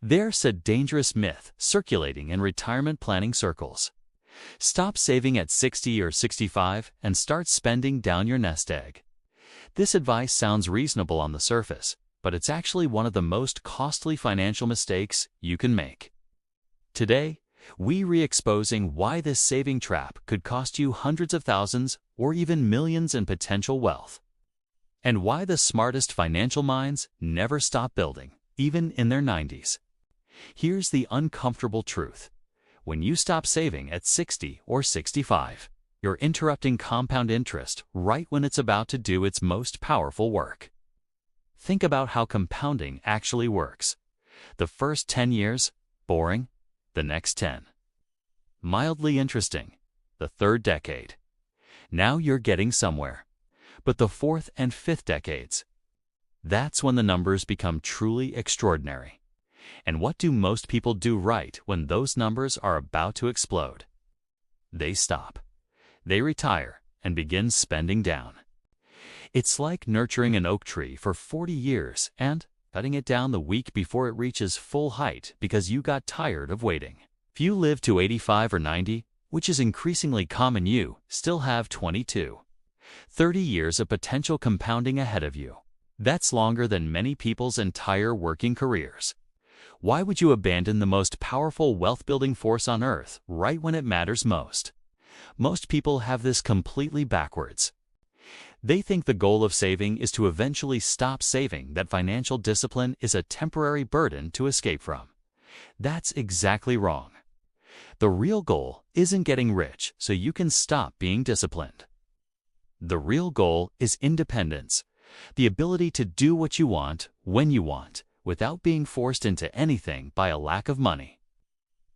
There's a dangerous myth circulating in retirement planning circles. Stop saving at 60 or 65 and start spending down your nest egg. This advice sounds reasonable on the surface, but it's actually one of the most costly financial mistakes you can make. Today, we're re-exposing why this saving trap could cost you hundreds of thousands or even millions in potential wealth, and why the smartest financial minds never stop building, even in their 90s. Here's the uncomfortable truth. When you stop saving at 60 or 65, you're interrupting compound interest right when it's about to do its most powerful work. Think about how compounding actually works. The first 10 years, boring. The next 10, mildly interesting. The third decade, now you're getting somewhere. But the fourth and fifth decades, that's when the numbers become truly extraordinary. And what do most people do right when those numbers are about to explode? They stop. They retire and begin spending down. It's like nurturing an oak tree for 40 years and cutting it down the week before it reaches full height because you got tired of waiting. If you live to 85 or 90, which is increasingly common, you still have 22, 30 years of potential compounding ahead of you. That's longer than many people's entire working careers. Why would you abandon the most powerful wealth-building force on earth right when it matters most? Most people have this completely backwards. They think the goal of saving is to eventually stop saving, that financial discipline is a temporary burden to escape from. That's exactly wrong. The real goal isn't getting rich so you can stop being disciplined. The real goal is independence, the ability to do what you want, when you want, without being forced into anything by a lack of money.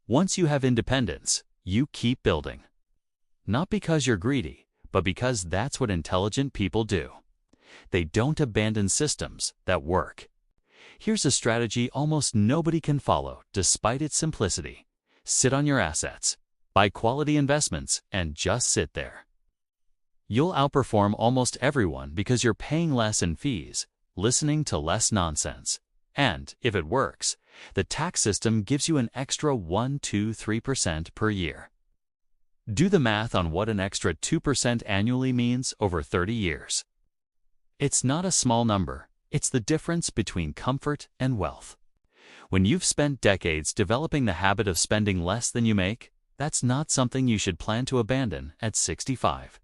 Once you have independence, you keep building. Not because you're greedy, but because that's what intelligent people do. They don't abandon systems that work. Here's a strategy almost nobody can follow, despite its simplicity. Sit on your assets, buy quality investments, and just sit there. You'll outperform almost everyone because you're paying less in fees, listening to less nonsense. And, if it works, the tax system gives you an extra 1, 2, 3% per year. Do the math on what an extra 2% annually means over 30 years. It's not a small number. It's the difference between comfort and wealth. When you've spent decades developing the habit of spending less than you make, that's not something you should plan to abandon at 65.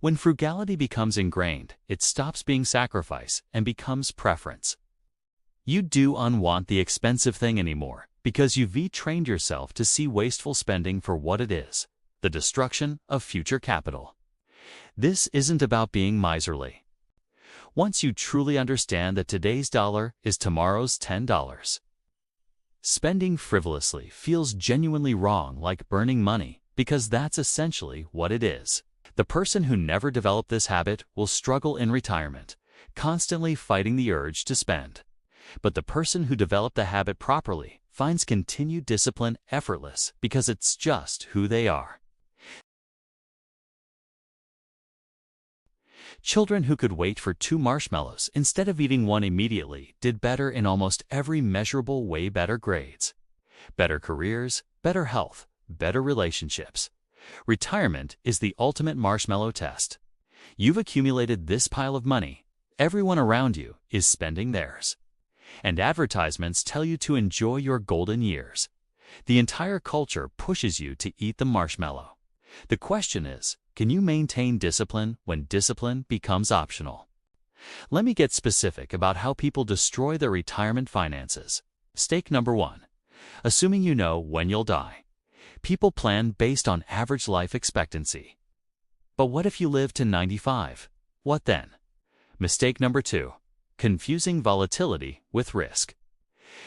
When frugality becomes ingrained, it stops being sacrifice and becomes preference. You don't want the expensive thing anymore because you've retrained yourself to see wasteful spending for what it is. The destruction of future capital. This isn't about being miserly. Once you truly understand that today's dollar is tomorrow's $10, spending frivolously feels genuinely wrong, like burning money, because that's essentially what it is. The person who never developed this habit will struggle in retirement, constantly fighting the urge to spend. But the person who developed the habit properly finds continued discipline effortless because it's just who they are. Children who could wait for 2 marshmallows instead of eating one immediately did better in almost every measurable way: better grades, better careers, better health, better relationships. Retirement is the ultimate marshmallow test. You've accumulated this pile of money. Everyone around you is spending theirs. And advertisements tell you to enjoy your golden years. The entire culture pushes you to eat the marshmallow. The question is, can you maintain discipline when discipline becomes optional? Let me get specific about how people destroy their retirement finances. Mistake number 1. Assuming you know when you'll die. People plan based on average life expectancy. But what if you live to 95? What then? Mistake number 2. Confusing volatility with risk.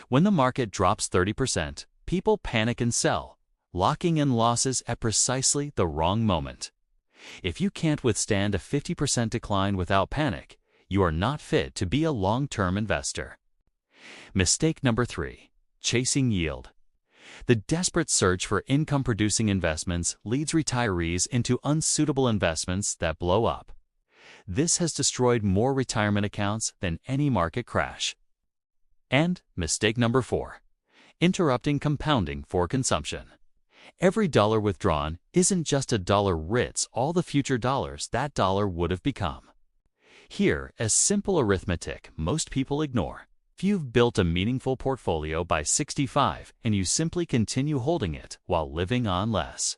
When the market drops 30%, people panic and sell, locking in losses at precisely the wrong moment. If you can't withstand a 50% decline without panic, you are not fit to be a long-term investor. Mistake number 3. Chasing yield. The desperate search for income-producing investments leads retirees into unsuitable investments that blow up. This has destroyed more retirement accounts than any market crash. And mistake number 4. Interrupting compounding for consumption. Every dollar withdrawn isn't just a dollar writs all the future dollars that dollar would have become. Here, as simple arithmetic most people ignore. If you've built a meaningful portfolio by 65 and you simply continue holding it while living on less,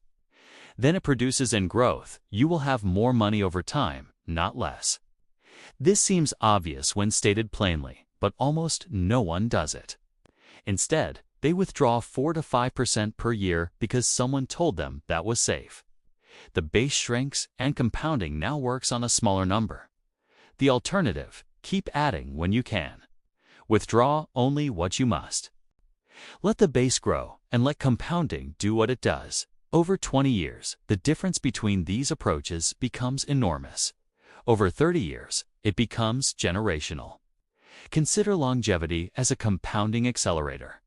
then it produces in growth, you will have more money over time, not less. This seems obvious when stated plainly, but almost no one does it. Instead, they withdraw 4 to 5% per year because someone told them that was safe. The base shrinks and compounding now works on a smaller number. The alternative, keep adding when you can. Withdraw only what you must. Let the base grow and let compounding do what it does. Over 20 years, the difference between these approaches becomes enormous. Over 30 years, it becomes generational. Consider longevity as a compounding accelerator.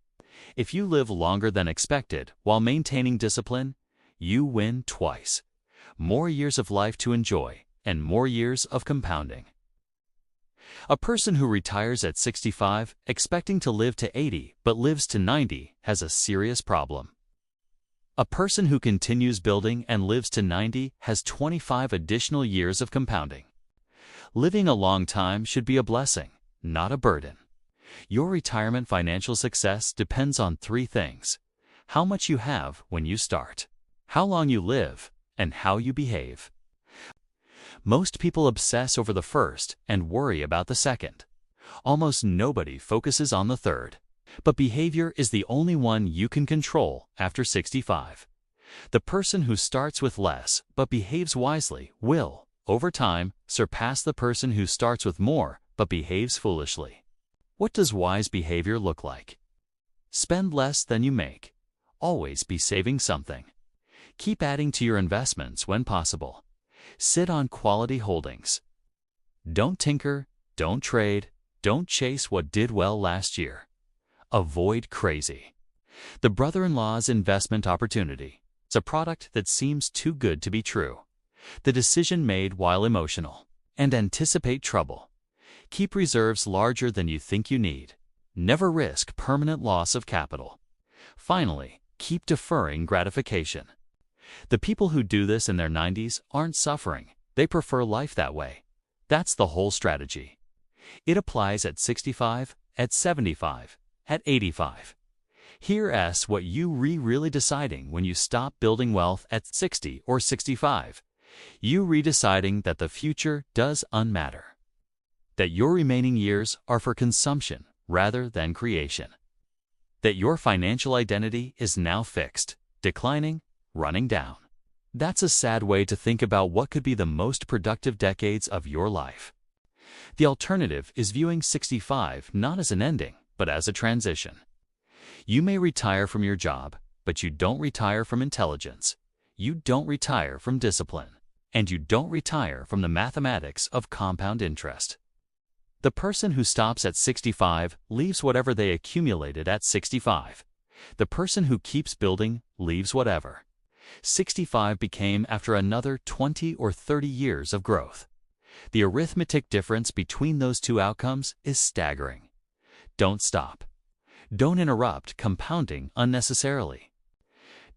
If you live longer than expected while maintaining discipline, you win twice. More years of life to enjoy and more years of compounding. A person who retires at 65 expecting to live to 80 but lives to 90 has a serious problem. A person who continues building and lives to 90 has 25 additional years of compounding. Living a long time should be a blessing, not a burden. Your retirement financial success depends on 3 things: how much you have when you start, how long you live, and how you behave. Most people obsess over the first and worry about the second. Almost nobody focuses on the third. But behavior is the only one you can control after 65. The person who starts with less but behaves wisely will, over time, surpass the person who starts with more but behaves foolishly. What does wise behavior look like? Spend less than you make. Always be saving something. Keep adding to your investments when possible. Sit on quality holdings. Don't tinker, don't trade, don't chase what did well last year. Avoid crazy. The brother-in-law's investment opportunity. It's a product that seems too good to be true. The decision made while emotional. And anticipate trouble. Keep reserves larger than you think you need. Never risk permanent loss of capital. Finally, keep deferring gratification. The people who do this in their 90s aren't suffering. They prefer life that way. That's the whole strategy. It applies at 65, at 75, at 85. Here's what you really deciding when you stop building wealth at 60 or 65. You redeciding that the future does unmatter. That your remaining years are for consumption rather than creation. That your financial identity is now fixed, declining, running down. That's a sad way to think about what could be the most productive decades of your life. The alternative is viewing 65 not as an ending, but as a transition. You may retire from your job, but you don't retire from intelligence. You don't retire from discipline. And you don't retire from the mathematics of compound interest. The person who stops at 65 leaves whatever they accumulated at 65. The person who keeps building leaves whatever 65 became after another 20 or 30 years of growth. The arithmetic difference between those two outcomes is staggering. Don't stop. Don't interrupt compounding unnecessarily.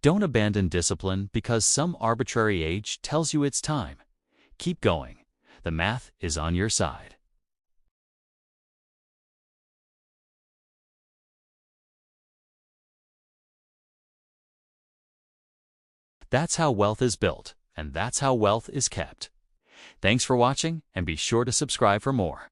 Don't abandon discipline because some arbitrary age tells you it's time. Keep going. The math is on your side. That's how wealth is built, and that's how wealth is kept. Thanks for watching, and be sure to subscribe for more.